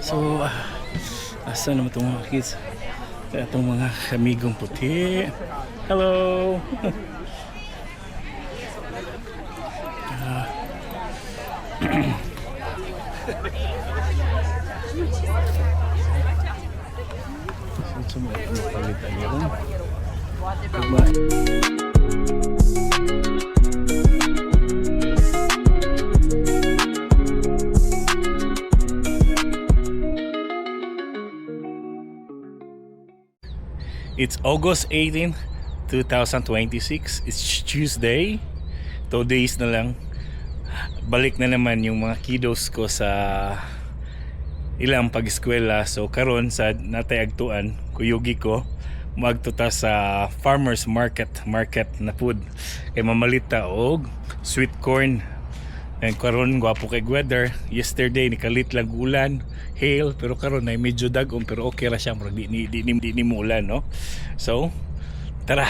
So, asa naman itong mga kids? Itong mga kamigong puti. Hello! Sumay ang palitan yun. It's August 18, 2026. It's Tuesday. 2 days na lang. Balik na naman yung mga kiddos ko sa ilang pag-eskwela. So karon sa natayagtuan, kuyugi ko magtuta sa farmers market na food kay mamalita og sweet corn. And karon gwapo kay weather. Yesterday nikalit lang ulan, hail, pero karon ay medyo dagom pero okay ra siya, murag di ni ulan, no? So tara,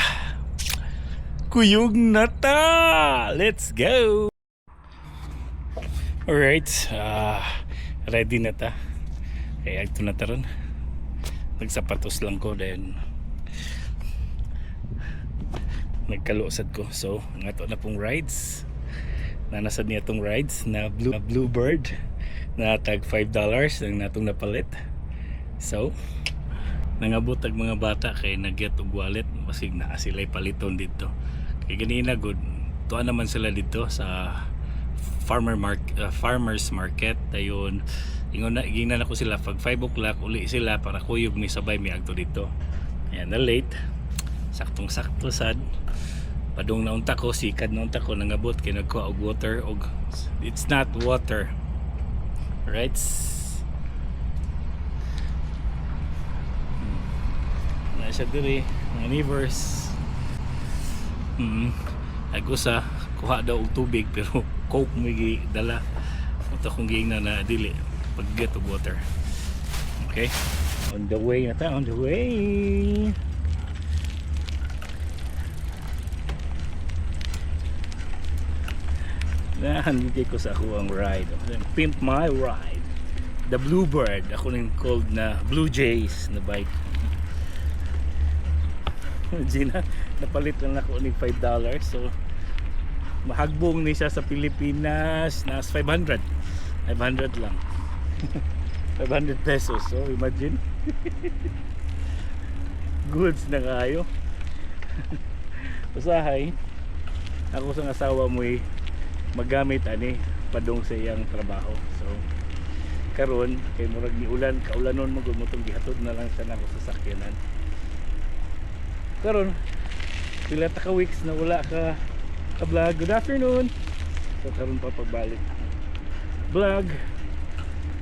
kuyog na ta, let's go. Alright, ready na ta. Kaya agto na taron. Nagsapatos lang ko, then nagkalusad ko. So ngato na pong rides. Nanasad niya itong rides na Bluebird na tag $5 ang natong napalit. So nangabot ang mga bata kay nagyat og wallet masig na sila'y paliton dito. Kay ganina good tuan naman sila dito sa farmers market. Dayon ingon na gingnan ako sila pag 5 o'clock uli sila para kuyog mi sabay mi agto dito. Ayan na late. Saktong-sakto sad. Padung na unta ko, sikad na unta ko, nangabot kay nagkuha og water og it's not water. Right? Na siya diri, mga neighbors. Agusa, kuha daw og tubig pero coke mo dala. Unta kong giingnan na dili pag get og water. Okay? On the way na ta, on the way. Hindi ko sa ako ang ride. Pimp my ride. The Bluebird. Ako nang called na Blue Jays na bike. Gina, napalit lang ako ng $5. So mahagbong ni siya sa Pilipinas na 500. 500 lang. 500 pesos. So imagine. Goods na kayo. Usahay. Ako sa asawa mo magamit ani padung sa iyang trabaho. So karon kay murag ni ulan, kaulanon mo gumutong gihatod na lang sa nako sa sakyanan. Karon pila ta ka weeks na wala ka vlog. Good afternoon. So karon pa pagbalik vlog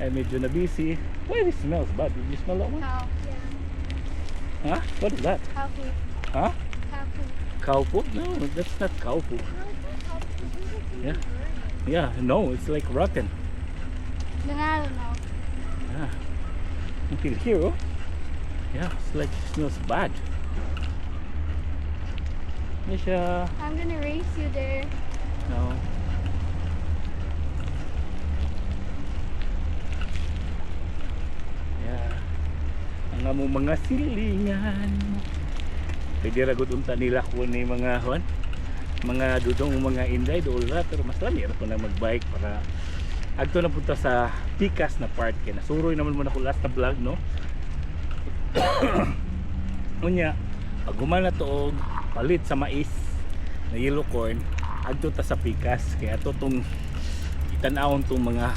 ay medyo na busy. Why it smells bad? Did you smell that one? Cow, yeah. Huh? What is that? Cow poop. Huh? Cow poop. Cow poop? No, that's not cow poop. Yeah. Yeah, no, it's like rotten. Then I don't know. Yeah. You can hear, oh? Yeah, it's like it smells bad. Nisha. I'm gonna race you there. No. Yeah. Ang among mga silingan. Pwede ragot unta nila ko ni mga hon. Mga dudong mga inday doon na, pero mas lami ako na magbike para agto na punta sa Pikas na part kay nasuroy naman muna ko last na vlog, no? Unya pag gumana to og palit sa mais na yellow corn agto ta sa Pikas kaya ato tong itan-awon tong mga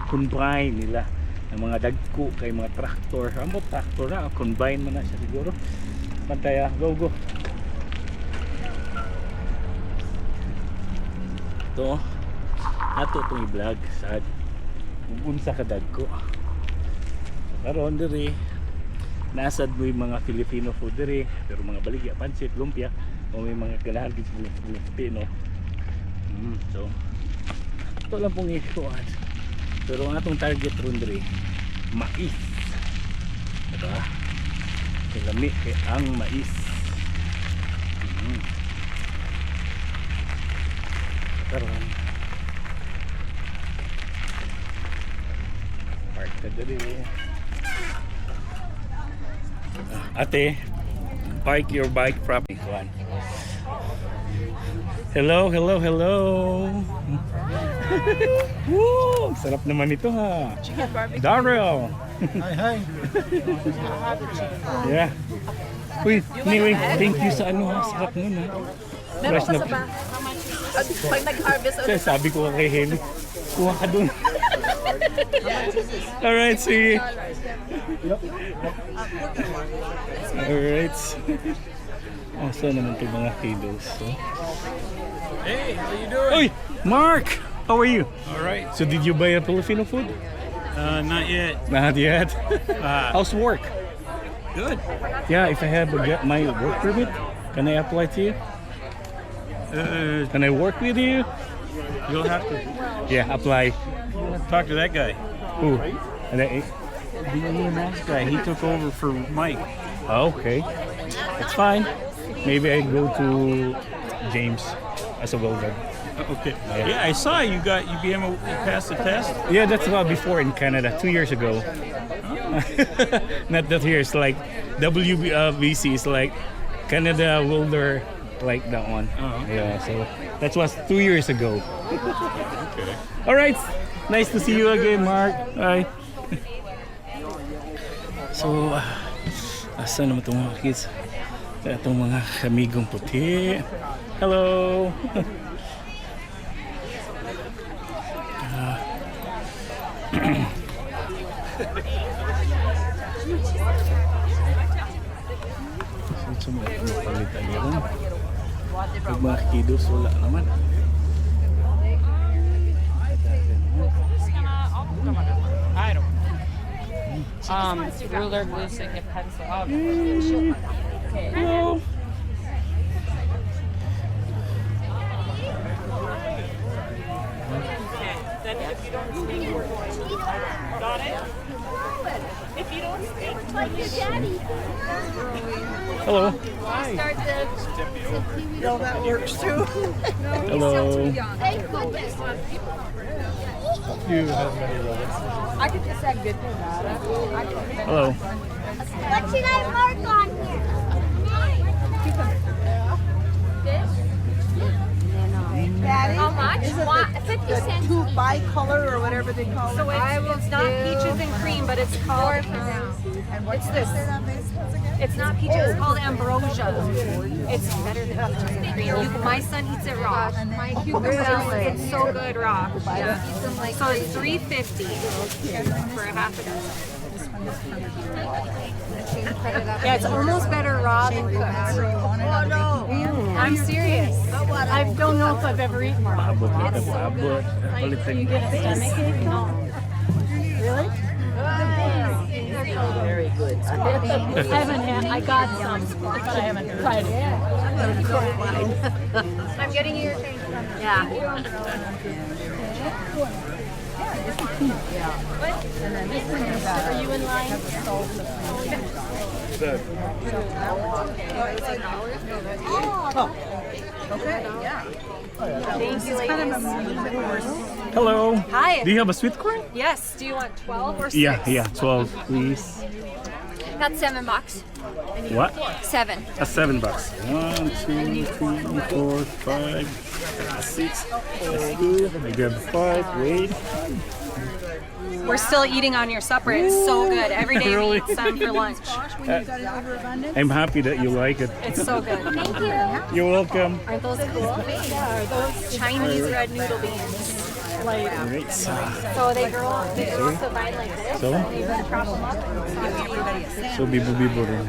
combine nila ng mga dagko kay mga traktor. Amo traktor na combine man na siya siguro. Pantaya, go. Ito ato itong i-vlog sa unsa kadag ko. Karon diri nasad mo yung mga Filipino food diri, pero mga baligya, pansit, lumpia o may mga ganahan sa Filipino. So ito lang pong ikuan, pero ang atong target ron diri mais, diba? Kilami kay ang mais. Karon Park ka dali. Ate, park your bike properly. Hello, hello, hello. Woo! Sarap naman ito ha. Chicken barbecue. Daryl. Hi, hi. Yeah. Uy, anyway, thank you sa ano ha. Sarap nun ha. Meron Fresh pa na. sa ba? Pag nag-harvest Kaya ulit. sabi ko kay Heli, kuha ka dun. Alright, sige. Alright. Asa naman itong mga kiddos? So. Hey, how you doing? Uy! Mark! How are you? All right. So did you buy a Filipino food? Not yet. Not yet. How's work? Good. Yeah, if I have get my work permit, can I apply to you? Can I work with you? You'll have to Yeah, apply. talk to that guy. Who? And The EMS guy. He took over for Mike. okay. It's fine. Maybe I go to James as a welder. Okay. Yeah, I saw you passed the test. Yeah, that's about before in Canada, 2 years ago. Not that here, it's like WBC is like Canada welder, like that one. Oh, okay. Yeah, so that was 2 years ago. Okay. All right, nice to see you again, Mark. Bye. So, asa naman itong mga kids? Itong mga kamigong puti. Hello! So, palitan yun. Pag mga kiddos, wala naman. Ruler, glue stick, and pencil. Oh, Hello! then if you don't speak, we're going to. Got it? If you don't speak, Like your daddy. Hello! Start the. No, that works too. Hello! Thank goodness. I could just say good thing about it. Hello! What should I mark on here? Daddy, How much? is it One- the 50 cents. two bicolor or whatever they call it? It's not peaches and cream, but it's called. It's this. It's not peaches. It's called ambrosia. It's better than peaches and cream. My son eats it raw. It's so good raw. Yeah. So it's $3.50 for a half a dozen. Yeah, it's almost better raw than cooked. Oh no! I'm serious. I don't know if I've ever eaten raw. Abot dito, abot. Palitan Get a stomach ache? No. Really? Very good. I haven't had. I got some, but I haven't tried it. I'm getting your thing. Yeah. Are you in line? Okay, yeah. Thank you, ladies. Hello! Hi. Do you have a sweet corn? Yes. Do you want 12 or 6? Yeah, 12, please. That's $7. What? 7. That's $7. 1, 2, 3, 4, 5, 6. That's good. I grab 5. Wait. We're still eating on your supper. It's so good. Every day Really? we eat some for lunch. I'm happy that you like it. It's so good. Thank you. You're welcome. Aren't those cool? Yeah, are those Chinese red noodle beans. Like, Alright, so they grow up to vine like this. so, And you can prop them up. so bibo-bibo rin.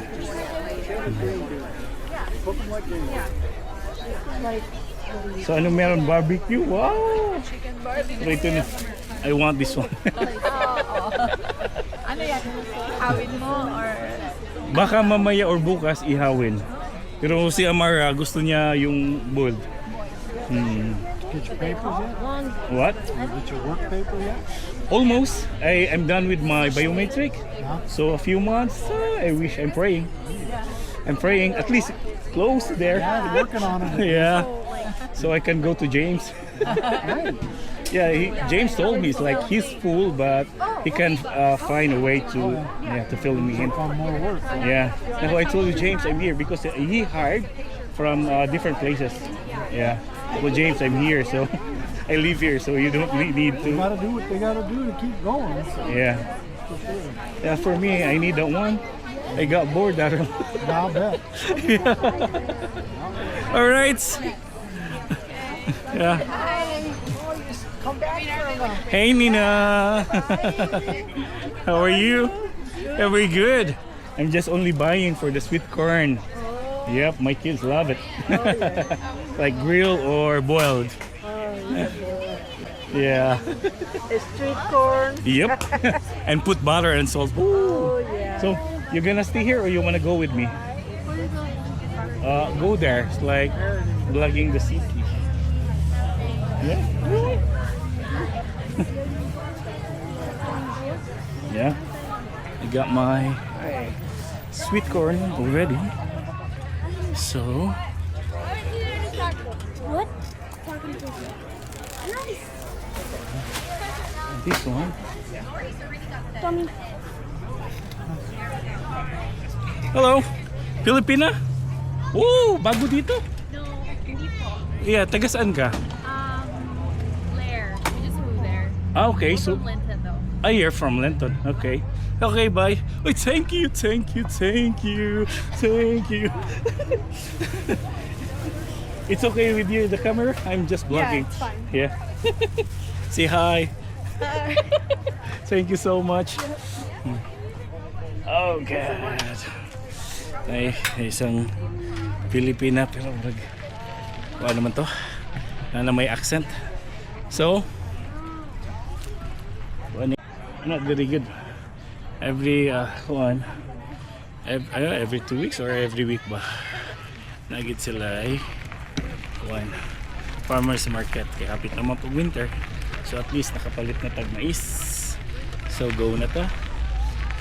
So ano meron? Barbecue? Wow! So ito na. I want this one. Ano yan? Hawin mo or... Baka mamaya or bukas ihawin. Pero si Amara gusto niya yung boiled. Get your papers yet? What? Get your work paper yet? Almost. I'm done with my biometric. So a few months. I wish. I'm praying. I'm praying at least close there. Yeah, you're working on it. Yeah. So I can go to James. Yeah, James told me it's like he's full, but he can find a way to fill me in. More work. Yeah. Now I told you, James, I'm here because he hired from different places. Yeah. Well, James, I'm here, so I live here, so you don't need They to. gotta do what they gotta do to keep going. Yeah. Yeah. For me, I need that one. I got bored out of. I'll bet. All right. Yeah. Hey, Nina. How are you? Yeah, very good. I'm just only buying for the sweet corn. Yep, my kids love it. Like grilled or boiled. Yeah. Street corn. Yep. And put butter and salt. Ooh. So you're gonna stay here or you wanna go with me? Go there. It's like vlogging the city. Yeah. Yeah. I got my sweet corn already. So What? this one. Hello, Filipina? Oh, bago dito? No, hindi po. Yeah, taga saan ka? Blair. We just moved there. Ah, okay, so Linton though. you're from Linton. Okay. Okay, bye. Oh, thank you, thank you, thank you, thank you. It's okay with you, the camera? I'm just vlogging. it's fine. Yeah. Say hi. Thank you so much. Oh, God. Ay, isang Pilipina pero ano naman to? Na may accent. So, not very good. Every every 2 weeks or every week ba? Nagit sila ay farmers market kay kapit naman pag winter. So at least nakapalit na tag mais. So go na ta.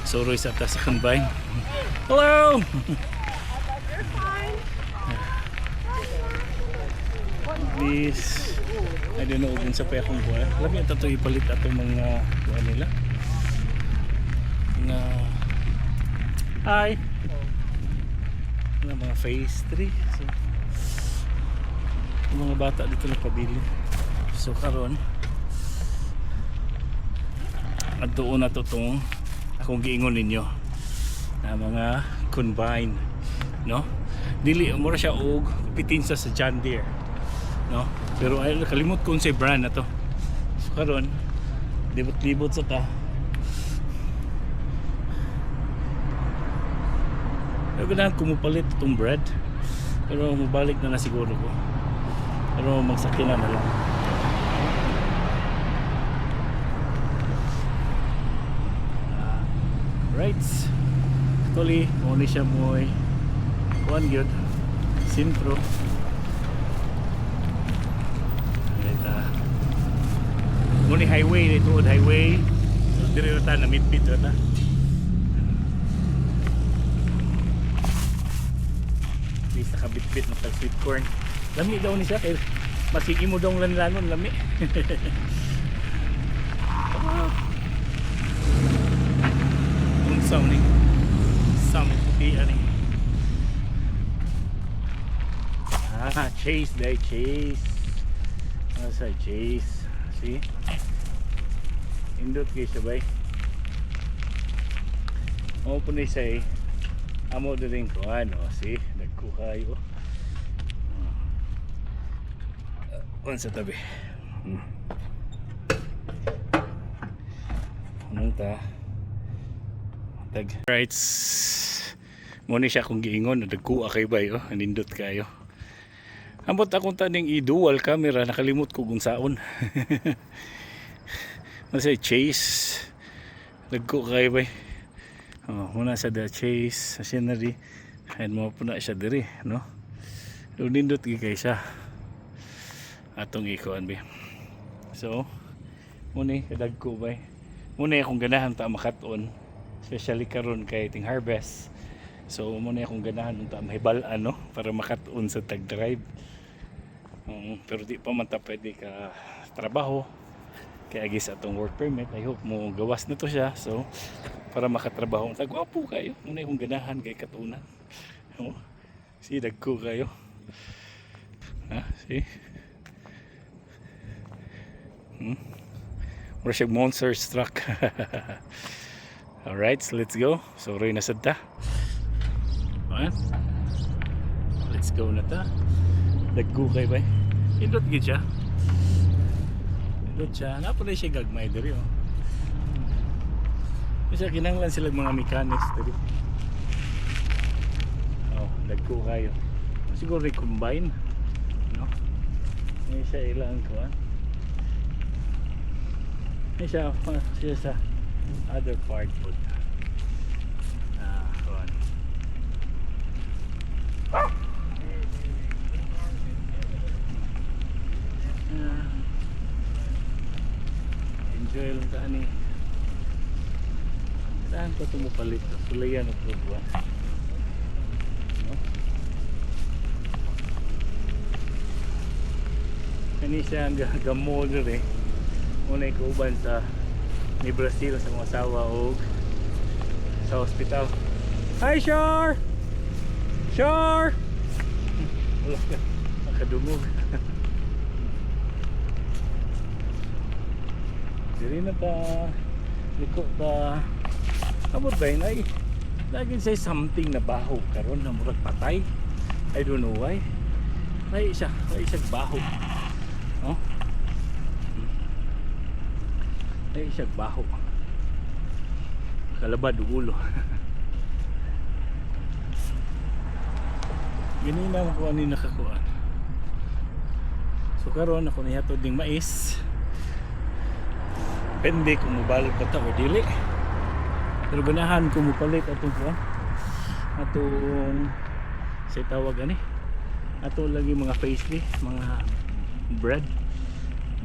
So Roy sa sa combine. Hello. Please. I don't know kung sa pa akong buwan. Alam niyo ito ipalit atong mga buwan nila. Na hi. Mga phase 3. So, yung mga bata dito na pabili. So karon at doon na to tong akong giingon ninyo na mga combine, no? Dili mura siya og pitinsa sa John Deere, no? Pero ay kalimot ko sa brand na to. So karon libot-libot sa ta. Ganahan ko mupalit itong bread, pero mabalik na siguro ko, pero magsakyan na lang. Right, actually muna siya mo'y one good sintro. Muna highway dito, highway dire na ta na midpit na ta. Nakabitbit ng sweet corn. Lami daw ni siya kaya masigi mo daw lanlanon lami. Kung sounding puti ani. Chase day chase. Ano sa chase? See? Indot kayo sabay. Ako po na siya amo na rin ko ano, see? Nagkukayo. Sa tabi. Anong ta? Tag. Right. Muna siya kung giingon. Nagkuha kayo ba yun? Nindot kayo. Ambot akong taning i-dual camera. Nakalimot ko kung saon. Masay chase. Nagkuha kayo ba yun? Muna sa the chase. Sa scenery. And mo po na siya diri. No? Nindot kayo siya. Atong ikuan ba. So, muna kadag ko ba. Muna akong ganahan ta makaton. Especially karon kay ting harvest. So, muna akong ganahan ta mahibalan no para makaton sa tag-drive. Pero di pa man ta pwede ka trabaho. kaya gis atong work permit. I hope mo gawas na to siya, so para makatrabaho ta. Gwapo kayo, muna yung ganahan kay katunan. Oh, si dagko kayo, ha, see. Mura siya monster truck. Alright, so let's go. Sorry na sad ta. Ayan, let's go na ta. Dagko kay bay, indot gid siya. Indot siya, napalay siya gagmay diri oh. Kasi kinanglan sila mga mechanics diri. Oh, dagko kayo. Siguro recombine, no? Ini siya ilang kuan. Ini siya sa other part po. Kuan. Enjoy lang ka ni. Saan ko tumupalit? Sulayan o probuan. No? Kani siya ang gamolder eh. Muna ikuban sa ni Brazil sa mga asawa o sa hospital. Hi Shar! Shar! Wala ka. Nakadumog. Diri na ta. Liko ta. Amot ba yun ay lagi say something na baho karon na murag patay. I don't know why. May isa baho. Oh? May isa baho. Kalabad ulo. Ganina mo ko ani nakakuan. So karon ako nihatod ding mais. Pende kung mabalik pa ta o dili. Pero ganahan ko mupalit atong kuan. Atong say tawag ani. Ato lagi mga pastry, mga bread,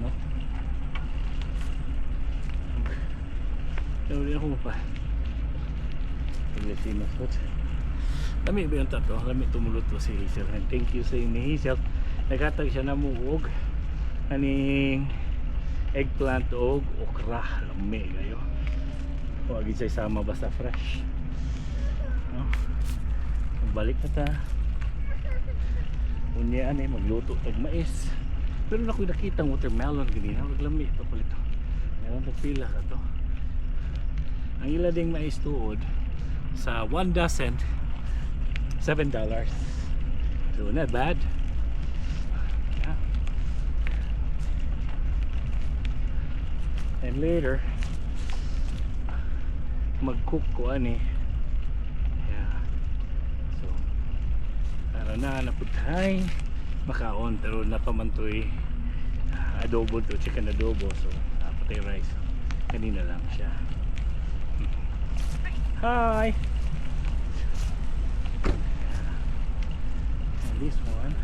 no? Pero di ako pa. Pilipino food. Lami ba yung tato? Lami tumulot to si Hazel. And thank you sa ni Hazel. Naghatag siya na muog aning eggplant o okra. Lami kayo. Huwag siya sama basta fresh, no? Balik na ta. Unyaan eh, magluto tag mais. Pero na ko nakita watermelon ganina. Maglami ito pala ito. Meron tagpila ka to. Ang ila ding mais tuod sa 1 dozen $7. So not bad. Yeah. And later mag-cook ko ani. Yeah. So para na naputay makaon pero napamantoy adobo to, chicken adobo. So patay rice. Kanina lang siya. Hi. And this one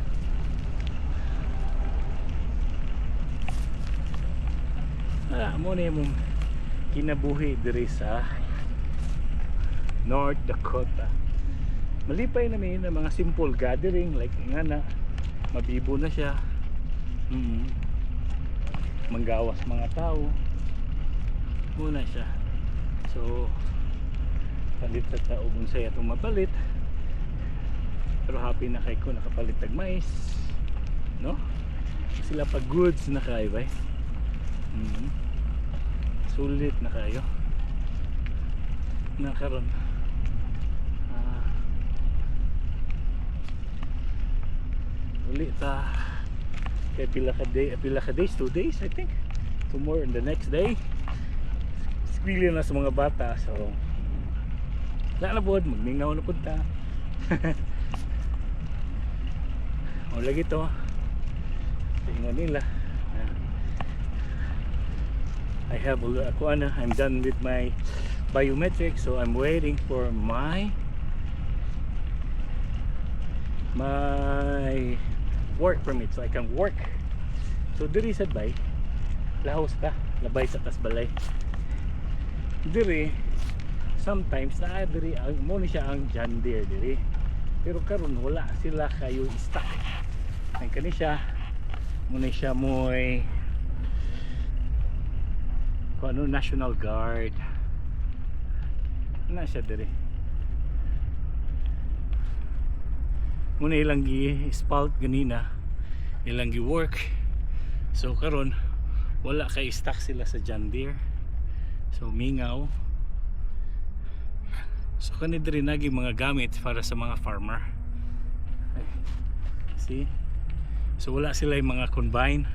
mo na yung kinabuhi diri sa North Dakota. Malipay namin ng mga simple gathering like nga na mabibo na siya. Manggawas mga tao muna siya. So palit sa tao unsay atong mapalit, pero happy na kay ko nakapalit tag mais, no? Sila pag goods na kayo ba? Sulit na kayo na karon. Ulit ta kay pila ka days, 2 days I think, tomorrow and the next day pili na sa mga bata. So wala na bod, magningaw na punta. O lagi to tingnan nila. I have I'm done with my biometrics, so I'm waiting for my work permit so I can work. So diri sa bay lahos ta labay sa Tasbalay. Diri sometimes na diri mo ni siya ang John Deere diri, pero karon wala sila kayo stock. Ay kani siya mo ni siya moy ano, National Guard. Na siya dire. Muna ilang gi-spalt ganina, ilang gi-work. So karon wala kay stock sila sa John Deere. So mingaw. So kanid rin naging mga gamit para sa mga farmer. Ay, see? So wala sila yung mga combine.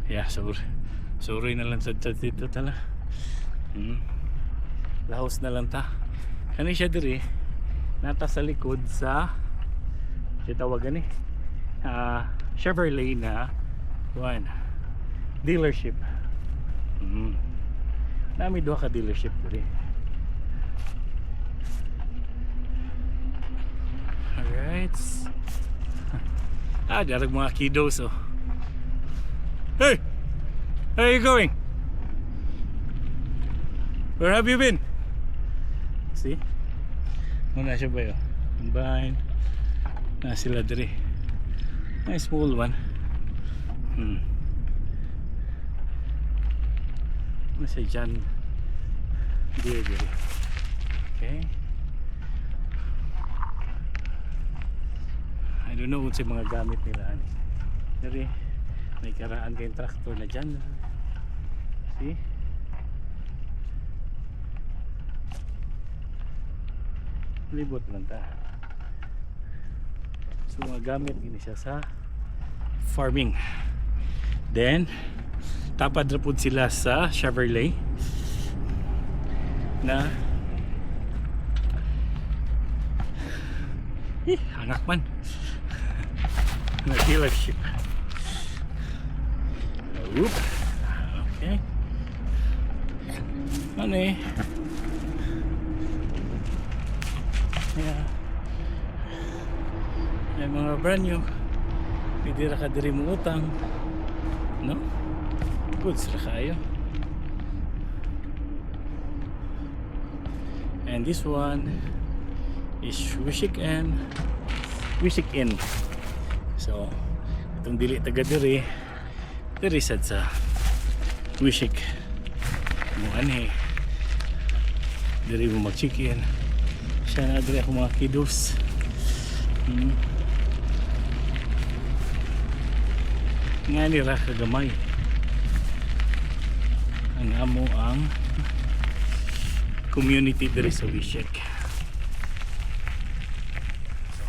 Yeah, sorry na lang sa dito tala. Lahos na lang ta. Kani siya diri nata sa likod sa tawagan Chevrolet na dealership. Nami duha ka dealership diri. Alright. Darag mga kiddos oh. Hey! Where are you going? Where have you been? See? Muna siya ba yun? Combine. Na sila diri. A small one. Ano siya dyan? Diri. Okay. I don't know kung sa mga gamit nila. Diri. May karaan kayong tractor na dyan. See? Libot lang ta. So mga gamit ini siya sa farming. Then tapad ra pud sila sa Chevrolet na anak man na dealership. Oop. Okay. Ano eh? Yeah. May mga brand new. Pwede ra ka diri mo utang. No? Goods ra kayo. And this one is Wishik Inn. So, itong dili taga diri. Diri sad sa Wishik. Mo anhe. Diri mo mag-check-in. Siya na diri ako mga kiddos. Nga nira kagamay ang amo ang community diri sa Wishek. So,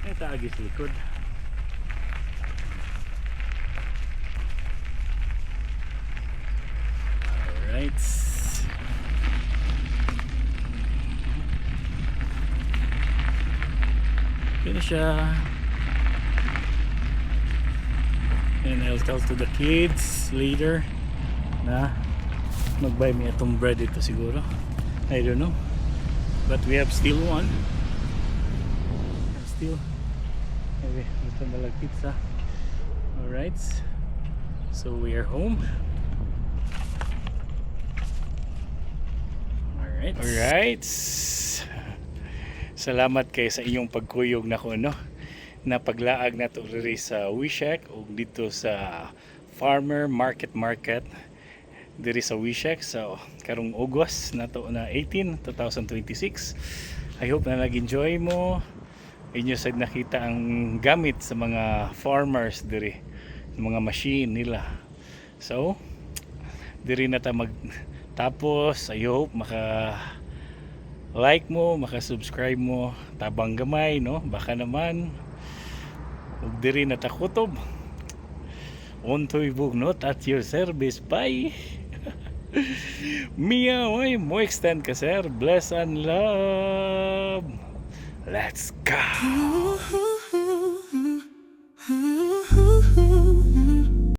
ito agis likod. Alright. Yun siya. And I'll tell to the kids later na mag-buy me itong bread ito siguro. I don't know. But we have still one. Still. Okay, ito na lang pizza. Alright. So we are home. Alright. Alright. Salamat kay sa inyong pagkuyog na ko, no? Na paglaag na to rin sa Wishek o dito sa Farmer Market diri sa Wishek. So karong August na to na 18, 2026. I hope na nag-enjoy mo. Inyo sad nakita ang gamit sa mga farmers diri, mga machine nila. So diri na ta magtapos. I hope maka like mo, maka-subscribe mo, tabang gamay, no? Baka naman ug diri na ta kutob. Untoy bugnot at your service. Bye. Mia, mo extend ka sir. Bless and love. Let's go.